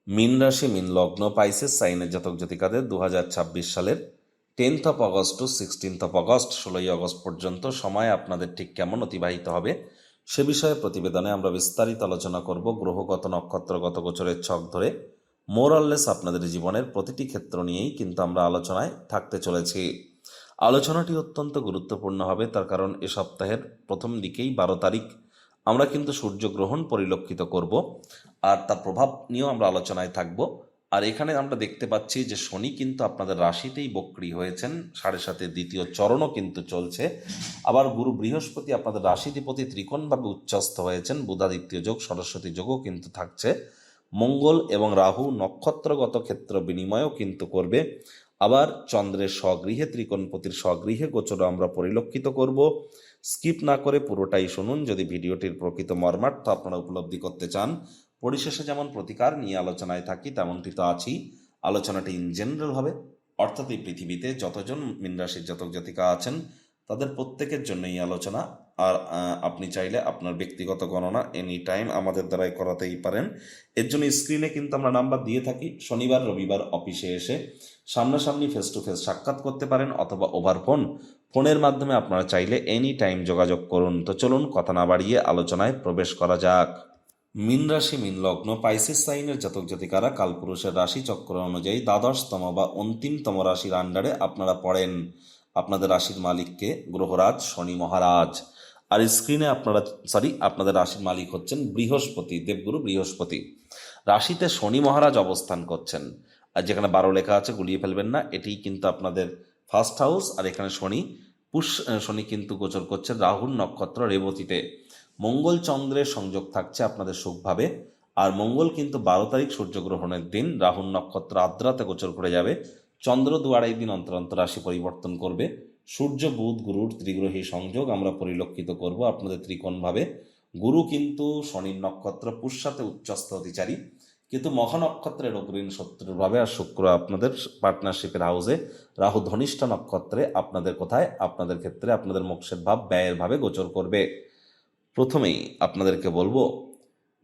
মীন রাশি মীন লগ্ন পাইসেস সাইনের জাতক জাতিকাদের 2026 সালের 10th August to 16th August 16ই অগস্ট পর্যন্ত সময় আপনাদের ঠিক কেমন অতিবাহিত হবে সে বিষয়ে প্রতিবেদনে আমরা বিস্তারিত আলোচনা করব। গ্রহগত নক্ষত্রগত গোচরের ছক ধরে মোরাললেস আপনাদের জীবনের প্রতিটি ক্ষেত্র নিয়েই কিন্তু আমরা আলোচনায় থাকতে চলেছি। আলোচনাটি অত্যন্ত গুরুত্বপূর্ণ হবে, তার কারণ এ সপ্তাহের প্রথম দিকেই 12 তারিখ আমরা কিন্তু সূর্যগ্রহণ পরিলক্ষিত করব, আর তার প্রভাব নিয়েও আমরা আলোচনায় থাকব। আর এখানে আমরা দেখতে পাচ্ছি যে শনি কিন্তু আপনাদের রাশিতেই বক্রী হয়েছেন, 7.5 দ্বিতীয় চরণও কিন্তু চলছে। আবার গুরু বৃহস্পতি আপনাদের রাশিধিপতি ত্রিকোণভাবে উচ্চস্থ হয়েছেন, বুধাদিত্য যোগ সরস্বতী যোগও কিন্তু থাকছে। মঙ্গল এবং রাহু নক্ষত্রগত ক্ষেত্র বিনিময়ও কিন্তু করবে। আবার চন্দ্রের স্বগৃহে ত্রিকোণপতির স্বগৃহে গোচর আমরা পরিলক্ষিত করব। স্কিপ না করে পুরোটাই শুনুন যদি ভিডিওটির প্রকৃত মর্মার্থ আপনারা উপলব্ধি করতে চান। পরিশেষে যেমন প্রতিকার নিয়ে আলোচনায় থাকি তেমনটি তো আছি। আলোচনাটি ইন জেনারেল হবে, অর্থাৎ এই পৃথিবীতে যতজন মীন রাশির জাতক জাতিকা আছেন তাদের প্রত্যেকের জন্য এই আলোচনা। আর আপনি চাইলে আপনার ব্যক্তিগত গণনা এনি টাইম আমাদের দ্বারাই করাতেই পারেন। এর জন্য স্ক্রিনে কিন্তু আমরা নাম্বার দিয়ে থাকি। শনিবার রবিবার অফিসে এসে সামনাসামনি ফেস টু ফেস সাক্ষাৎ করতে পারেন, অথবা ওভার ফোনের মাধ্যমে আপনারা চাইলে এনি টাইম যোগাযোগ করুন। তো চলুন কথা না বাড়িয়ে আলোচনায় প্রবেশ করা যাক। মীন রাশি মীন লগ্ন পাইসেস সাইনের জাতক জাতিকারা কালপুরুষের রাশি চক্র অনুযায়ী দ্বাদশতম বা অন্তিমতম রাশির আন্ডারে আপনারা পড়েন। আপনাদের রাশির মালিককে গ্রহরাজ শনি মহারাজ। আর স্ক্রিনে আপনাদের রাশির মালিক হচ্ছেন বৃহস্পতি, দেবগুরু বৃহস্পতি। রাশিতে শনি মহারাজ অবস্থান করছেন, আর যেখানে 12 লেখা আছে গুলিয়ে ফেলবেন না, এটিই কিন্তু আপনাদের ফার্স্ট হাউস। আর এখানে শনি কিন্তু গোচর করছে রাহুর নক্ষত্র রেবতীতে। মঙ্গল চন্দ্রের সংযোগ থাকছে আপনাদের সুখভাবে। আর মঙ্গল কিন্তু 12 তারিখ সূর্যগ্রহণের দিন রাহুর নক্ষত্র আদ্রাতে গোচর করে যাবে। চন্দ্র 2-2.5 দিন অন্তর অন্তর রাশি পরিবর্তন করবে। সূর্য বুধ গুরুর ত্রিগ্রহী সংযোগ আমরা পরিলক্ষিত করব আপনাদের ত্রিকোণভাবে। গুরু কিন্তু শনির নক্ষত্র পুষ্যাতে উচ্চস্থ অতিচারী, কিন্তু মহানক্ষত্রের অগ্রীণ শত্রুর ভাবে। আর শুক্র আপনাদের পার্টনারশিপের হাউসে, রাহু ধনিষ্ঠা নক্ষত্রে আপনাদের কোথায়, আপনাদের ক্ষেত্রে আপনাদের মোক্ষের ভাব ব্যয়ের ভাবে গোচর করবে। প্রথমেই আপনাদেরকে বলবো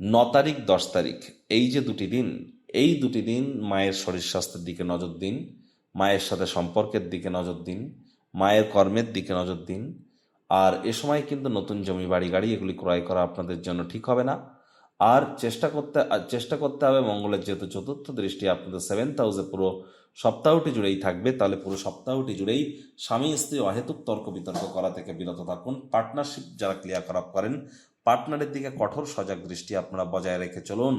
9 তারিখ 10 তারিখ এই যে দুটি দিন, এই দুটি দিন মায়ের শরীর স্বাস্থ্যের দিকে নজর দিন, মায়ের সাথে সম্পর্কের দিকে নজর দিন, মায়ের কর্মের দিকে নজর দিন। আর এ সময় কিন্তু নতুন জমি বাড়ি গাড়ি এগুলি ক্রয় করা আপনাদের জন্য ঠিক হবে না। আর চেষ্টা করতে হবে মঙ্গলের যেহেতু চতুর্থ দৃষ্টি আপনাদের 7th হাউসে পুরো সপ্তাহটি জুড়েই থাকবে, তাহলে পুরো সপ্তাহটি জুড়েই স্বামী স্ত্রী অহেতুক তর্ক বিতর্ক করা থেকে বিরত থাকুন। পার্টনারশিপ যারা ক্রিয়াকলাপ করেন, পার্টনারের দিকে কঠোর সজাগ দৃষ্টি আপনারা বজায় রেখে চলুন।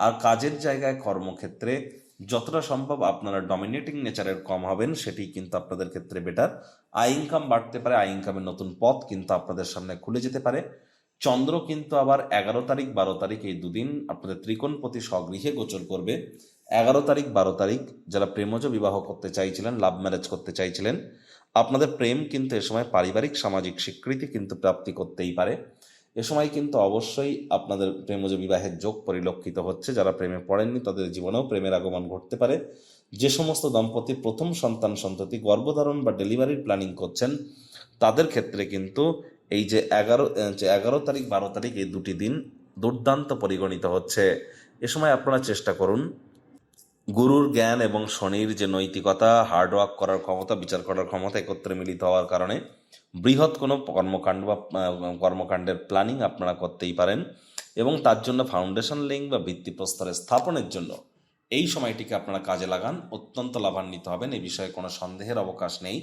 আর কাজের জায়গায় কর্মক্ষেত্রে যতটা সম্ভব আপনারা ডমিনেটিং নেচারের কম হবেন, সেটি কিন্তু আপনাদের ক্ষেত্রে বেটার। আয় ইনকাম বাড়তে পারে, আয় ইনকামের নতুন পথ কিন্তু আপনাদের সামনে খুলে যেতে পারে। চন্দ্র কিন্তু আবার 11 তারিখ 12 তারিখ এই দুদিন আপনাদের ত্রিকোণপতি স্বগৃহে গোচর করবে। 11 তারিখ 12 তারিখ যারা প্রেমজ বিবাহ করতে চাইছিলেন, লাভ ম্যারেজ করতে চাইছিলেন, আপনাদের প্রেম কিন্তু এ সময় পারিবারিক সামাজিক স্বীকৃতি কিন্তু প্রাপ্তি করতেই পারে। এ সময় কিন্তু অবশ্যই আপনাদের প্রেমজ বিবাহের যোগ পরিলক্ষিত হচ্ছে। যারা প্রেমে পড়েননি তাদের জীবনেও প্রেমের আগমন ঘটতে পারে। যে সমস্ত দম্পতি প্রথম সন্তান সন্ততি গর্ভধারণ বা ডেলিভারির প্ল্যানিং করছেন তাদের ক্ষেত্রে কিন্তু এই যে 11 তারিখ 12 তারিখ এই দুটি দিন দুর্দান্ত পরিগণিত হচ্ছে। এ সময় আপনারা চেষ্টা করুন গুরুর জ্ঞান এবং শনির যে নৈতিকতা, হার্ডওয়ার্ক করার ক্ষমতা, বিচার করার ক্ষমতা একত্রে মিলিত হওয়ার কারণে বৃহৎ কোনো কর্মকাণ্ড বা কর্মকাণ্ডের প্ল্যানিং আপনারা করতেই পারেন। এবং তার জন্য ফাউন্ডেশন লিঙ্ক বা ভিত্তিপ্রস্তরের স্থাপনের জন্য এই সময়টিকে আপনারা কাজে লাগান, অত্যন্ত লাভান্বিত হবেন, এই বিষয়ে কোনো সন্দেহের অবকাশ নেই।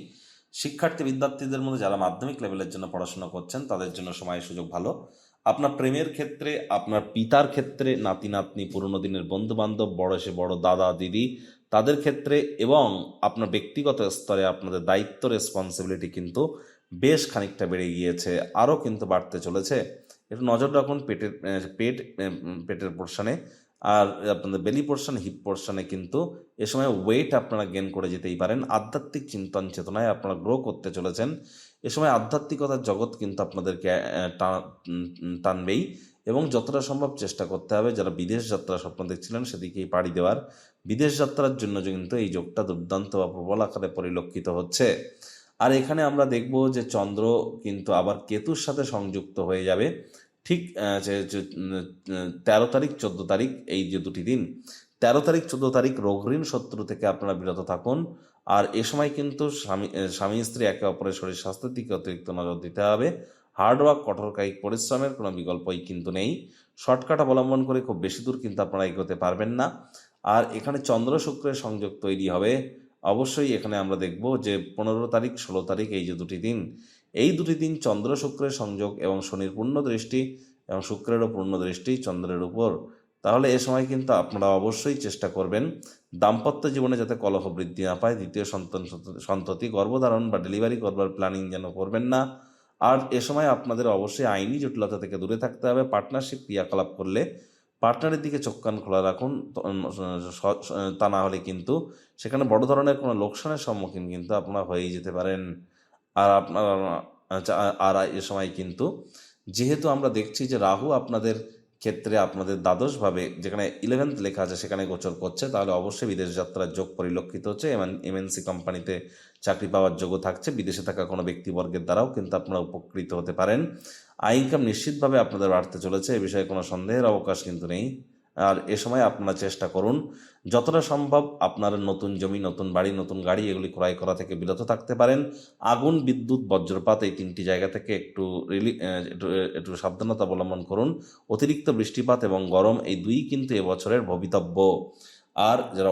বিদ্যার্থীদের মধ্যে যারা মাধ্যমিক লেভেলের জন্য পড়াশোনা করছেন তাদের জন্য সময় সুযোগ ভালো। আপনার প্রেমের ক্ষেত্রে, আপনার পিতার ক্ষেত্রে, নাতি নাতনি, পুরনো দিনের বন্ধু বান্ধব, বয়সে বড় দাদা দিদি তাদের ক্ষেত্রে, এবং আপনার ব্যক্তিগত স্তরে আপনাদের দায়িত্ব রেসপন্সিবিলিটি কিন্তু বেশ খানিকটা বেড়ে গিয়েছে, আরও কিন্তু বাড়তে চলেছে। একটু নজর রাখুন পেটের পোর্শনে। আর আপনাদের বেলি পোর্শন, হিপ পোর্শনে কিন্তু এ সময় ওয়েট আপনারা গেন করে যেতেই পারেন। আধ্যাত্মিক চিন্তন চেতনায় আপনারা গ্রো করতে চলেছেন। এ সময় আধ্যাত্মিকতার জগৎ কিন্তু আপনাদেরকে টানবেই, এবং যতটা সম্ভব চেষ্টা করতে হবে যারা বিদেশ যাত্রা স্বপ্ন দেখছিলেন সেদিকেই পাড়ি দেওয়ার। বিদেশ যাত্রার জন্য কিন্তু এই যোগটা দুর্দান্ত বা প্রবল আকারে পরিলক্ষিত হচ্ছে। আর এখানে আমরা দেখব যে চন্দ্র কিন্তু আবার কেতুর সাথে সংযুক্ত হয়ে যাবে ঠিক 13 তারিখ 14 তারিখ এই যে দুটি দিন। 13 তারিখ 14 তারিখ রোগ ঋণ শত্রু থেকে আপনারা বিরত থাকুন। আর এ সময় কিন্তু স্বামী স্ত্রী একে অপরের শরীর স্বাস্থ্যের দিকে অতিরিক্ত নজর দিতে হবে। হার্ডওয়ার্ক, কঠোর কায়িক পরিশ্রমের কোনো বিকল্পই কিন্তু নেই। শর্টকাট অবলম্বন করে খুব বেশি দূর কিন্তু আপনারা এগোতে পারবেন না। আর এখানে চন্দ্র শুক্রের সংযোগ তৈরি হবে। অবশ্যই এখানে আমরা দেখব যে 15 তারিখ 16 তারিখ এই যে দুটি দিন, এই দুটি দিন চন্দ্র শুক্রের সংযোগ এবং শনির পূর্ণ দৃষ্টি এবং শুক্রেরও পূর্ণ দৃষ্টি চন্দ্রের উপর। তাহলে এ সময় কিন্তু আপনারা অবশ্যই চেষ্টা করবেন দাম্পত্য জীবনে যাতে কলহ বৃদ্ধি না পায়, দ্বিতীয় সন্ততি গর্ভধারণ বা ডেলিভারি করবার প্ল্যানিং যেন করবেন না। আর এ সময় আপনাদের অবশ্যই আইনি জটিলতা থেকে দূরে থাকতে হবে। পার্টনারশিপ ক্রিয়াকলাপ করলে পার্টনারের দিকে চোখ কান খোলা রাখুন, তা না হলে কিন্তু সেখানে বড় ধরনের কোনো লোকসানের সম্মুখীন কিন্তু আপনারা হয়েই যেতে পারেন। আর আপনারা আর এ সময় কিন্তু যেহেতু আমরা দেখছি যে রাহু আপনাদের ক্ষেত্রে আপনাদের দ্বাদশভাবে, যেখানে 11th লেখা আছে সেখানে গোচর করছে, তাহলে অবশ্যই বিদেশ যাত্রার যোগ পরিলক্ষিত হচ্ছে। এমএনসি কোম্পানিতে চাকরি পাওয়ার যোগ্য থাকছে। বিদেশে থাকা কোনো ব্যক্তিবর্গের দ্বারাও কিন্তু আপনারা উপকৃত হতে পারেন। আয় ইনকাম নিশ্চিতভাবে আপনাদের বাড়তে চলেছে, এ বিষয়ে কোনো সন্দেহের অবকাশ কিন্তু নেই। আর এ সময় আপনারা চেষ্টা করুন যতটা সম্ভব আপনার নতুন জমি, নতুন বাড়ি, নতুন গাড়ি এগুলি ক্রয় করা থেকে বিরত থাকতে পারেন। আগুন, বিদ্যুৎ, বজ্রপাত এই 3টি জায়গা থেকে একটু সাবধানতা অবলম্বন করুন। অতিরিক্ত বৃষ্টিপাত এবং গরম এই দুই কিন্তু এবছরের ভবিতব্য। আর যারা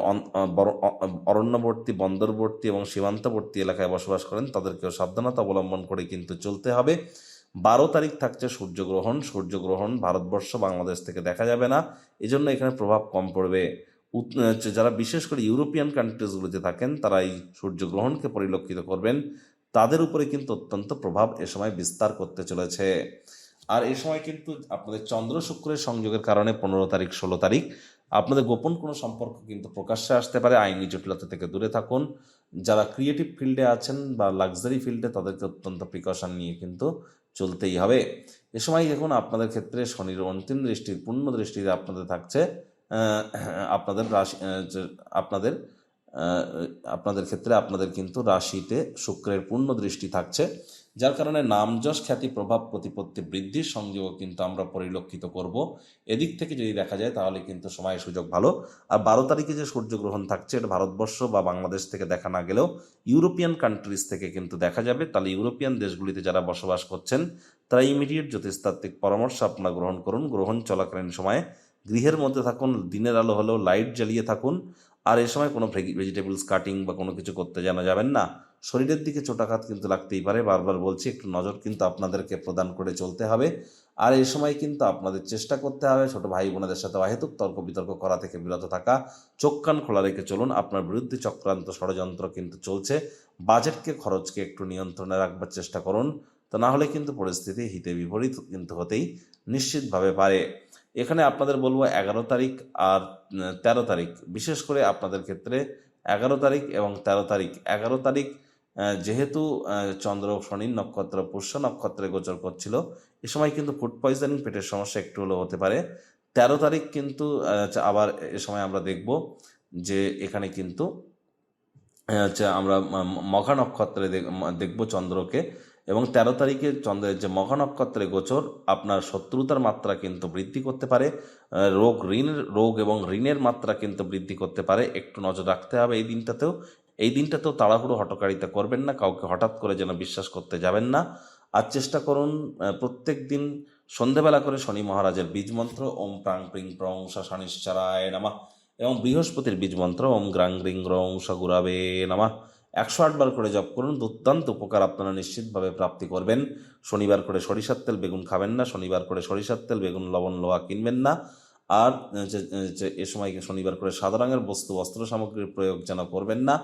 অরণ্যবর্তী, বন্দরবর্তী এবং সীমান্তবর্তী এলাকায় বসবাস করেন তাদেরকেও সাবধানতা অবলম্বন করে কিন্তু চলতে হবে। 12 তারিখ থাকছে সূর্যগ্রহণ। সূর্যগ্রহণ ভারতবর্ষ, বাংলাদেশ থেকে দেখা যাবে না, এজন্য এখানে প্রভাব কম পড়বে। যারা বিশেষ করে ইউরোপিয়ান কান্ট্রিজগুলিতে থাকেন তারা এই সূর্যগ্রহণকে পরিলক্ষিত করবেন, তাদের উপরে কিন্তু অত্যন্ত প্রভাব এ সময় বিস্তার করতে চলেছে। আর এই সময় কিন্তু আপনাদের চন্দ্র শুক্রের সংযোগের কারণে 15 তারিখ 16 তারিখ আপনাদের গোপন কোনো সম্পর্ক কিন্তু প্রকাশ্যে আসতে পারে। আইনি জটিলতা থেকে দূরে থাকুন। যারা ক্রিয়েটিভ ফিল্ডে আছেন বা লাক্সারি ফিল্ডে তাদেরকে অত্যন্ত প্রিকশন নিয়ে কিন্তু চলতেই হবে। এ সময় দেখুন আপনাদের ক্ষেত্রে শনির অন্তিম দৃষ্টির পূর্ণ দৃষ্টিতে আপনাদের থাকছে। আপনাদের রাশি আপনাদের আপনাদের ক্ষেত্রে আপনাদের কিন্তু রাশিতে শুক্রের পূর্ণ দৃষ্টি থাকছে, যার কারণে নাম, যশ, খ্যাতি, প্রভাব, প্রতিপত্তি বৃদ্ধির সংযোগ কিন্তু আমরা পরিলক্ষিত করব। এদিক থেকে যদি দেখা যায় তাহলে কিন্তু সময় সুযোগ ভালো। আর 12 তারিখে যে সূর্যগ্রহণ থাকছে এটা ভারতবর্ষ বা বাংলাদেশ থেকে দেখা না গেলেও ইউরোপিয়ান কান্ট্রিজ থেকে কিন্তু দেখা যাবে। তাহলে ইউরোপিয়ান দেশগুলিতে যারা বসবাস করছেন তারা ইমিডিয়েট জ্যোতিষতাত্ত্বিক পরামর্শ আপনারা গ্রহণ করুন। গ্রহণ চলাকালীন সময়ে গৃহের মধ্যে থাকুন, দিনের আলো হলেও লাইট জ্বালিয়ে থাকুন। আর এই সময় কোনো ভেজিটেবলস কাটিং বা কোনো কিছু করতে জানা যাবেন না। শরীরের দিকে চোটাঘাত কিন্তু লাগতেই পারে, বারবার বলছি একটু নজর কিন্তু আপনাদেরকে প্রদান করে চলতে হবে। আর এই সময় কিন্তু আপনাদের চেষ্টা করতে হবে ছোট ভাই বোনেদের সাথে অহেতুক তর্ক বিতর্ক করা থেকে বিরত থাকা। চোখ কান খোলা রেখে চলুন। আপনার বিরুদ্ধে চক্রান্ত ষড়যন্ত্র কিন্তু চলছে। বাজেটকে, খরচকে একটু নিয়ন্ত্রণে রাখবার চেষ্টা করুন, তা না হলে কিন্তু পরিস্থিতি হিতে বিপরীত কিন্তু হতেই নিশ্চিতভাবে পারে। এখানে আপনাদের বলবো 11 তারিখ আর 13 তারিখ, বিশেষ করে আপনাদের ক্ষেত্রে 11 তারিখ এবং 13 তারিখ। 11 তারিখ যেহেতু চন্দ্র শনির নক্ষত্র পুষ্য নক্ষত্রে গোচর করছিল, এ সময় কিন্তু ফুড পয়জনিং, পেটের সমস্যা একটু হলেও হতে পারে। 13 তারিখ কিন্তু আবার এ সময় আমরা দেখব যে এখানে কিন্তু আমরা মঘা নক্ষত্রে দেখব চন্দ্রকে। এবং 13 তারিখে চন্দ্রের যে মঘা নক্ষত্রে গোচর আপনার শত্রুতার মাত্রা কিন্তু বৃদ্ধি করতে পারে। রোগ এবং ঋণের মাত্রা কিন্তু বৃদ্ধি করতে পারে। একটু নজর রাখতে হবে এই দিনটাতেও তাড়াহুড়ো হঠকারিতা করবেন না, কাউকে হঠাৎ করে যেন বিশ্বাস করতে যাবেন না। আর চেষ্টা করুন প্রত্যেক দিন সন্ধেবেলা করে শনি মহারাজের বীজ মন্ত্র ওম প্রাং প্রিং প্রং শনিশ্চরায় নমঃ এবং বৃহস্পতির বীজ মন্ত্র ওম গ্রাং গ্রিং গ্রং সগুরাবে নমঃ 108 বার করে জপ করুন। দুর্দান্ত উপকার আপনারা নিশ্চিতভাবে প্রাপ্তি করবেন। শনিবার করে সরিষার তেল বেগুন খাবেন না, শনিবার করে সরিষার তেল বেগুন লবণ লোহা কিনবেন না। আর এ সময় শনিবার করে সাদা রঙের বস্তু অস্ত্র সামগ্রীর প্রয়োগ যেন করবেন না।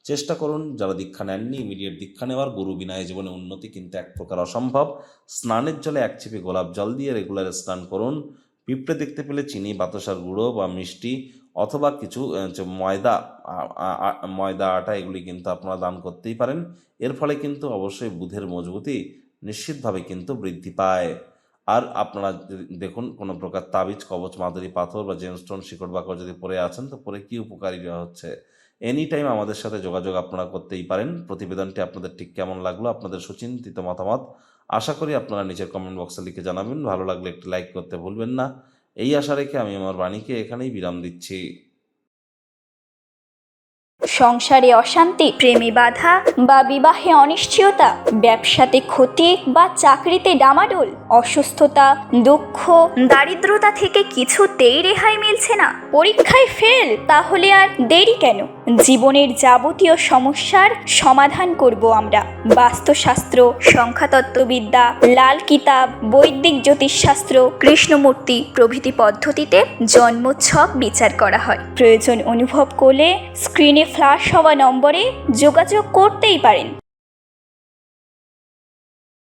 চেষ্টা করুন যারা দীক্ষা নেননি ইমিডিয়েট দীক্ষা নেওয়ার। গুরু বিনায় জীবনে উন্নতি কিন্তু এক প্রকার অসম্ভব। স্নানের জলে 1 চিপি গোলাপ জল দিয়ে রেগুলার স্নান করুন। পিঁপড়ে দেখতে পেলে চিনি, বাতাসার গুঁড়ো বা মিষ্টি অথবা কিছু ময়দা, আটা এগুলি কিন্তু আপনারা দান করতেই পারেন। এর ফলে কিন্তু অবশ্যই বুধের মজবুতি নিশ্চিতভাবে কিন্তু বৃদ্ধি পায়। আর আপনারা যদি দেখুন কোনো প্রকার তাবিজ, কবচ, মাদুরি, পাথর বা জেমস্টোন, শিকড় বাকড় যদি পরে আছেন তো পরে কী উপকারী হচ্ছে। এনি টাইম আমাদের সাথে যোগাযোগ আপনারা করতেই পারেন। প্রতিবেদনটি আপনাদের ঠিক কেমন লাগলো, আপনাদের সুচিন্তিত মতামত আশা করি আপনারা নিচের কমেন্ট বক্সে লিখে জানাবেন। ভালো লাগলে একটি লাইক করতে ভুলবেন না। এই আশা রেখে আমি আমার বাণীকে এখানেই বিরাম দিচ্ছি। সংসারে অশান্তি, প্রেমে বাধা বা বিবাহে অনিশ্চয়তা, ব্যবসাতে ক্ষতি বা চাকরিতে ডামাডোল, অসুস্থতা, দুঃখ, দারিদ্রতা থেকে কিছুতেই রেহাই মিলছে না, পরীক্ষায় ফেল, তাহলে আর দেরি কেন? জীবনের যাবতীয় সমস্যার সমাধান করব আমরা। বাস্তুশাস্ত্র, সংখ্যাতত্ত্ববিদ্যা, লাল কিতাব, বৈদিক জ্যোতিষশাস্ত্র, কৃষ্ণমূর্তি প্রভৃতি পদ্ধতিতে জন্মছক বিচার করা হয়। প্রয়োজন অনুভব করলে স্ক্রিনে ফ্ল্যাশ হওয়া নম্বরে যোগাযোগ করতেই পারেন।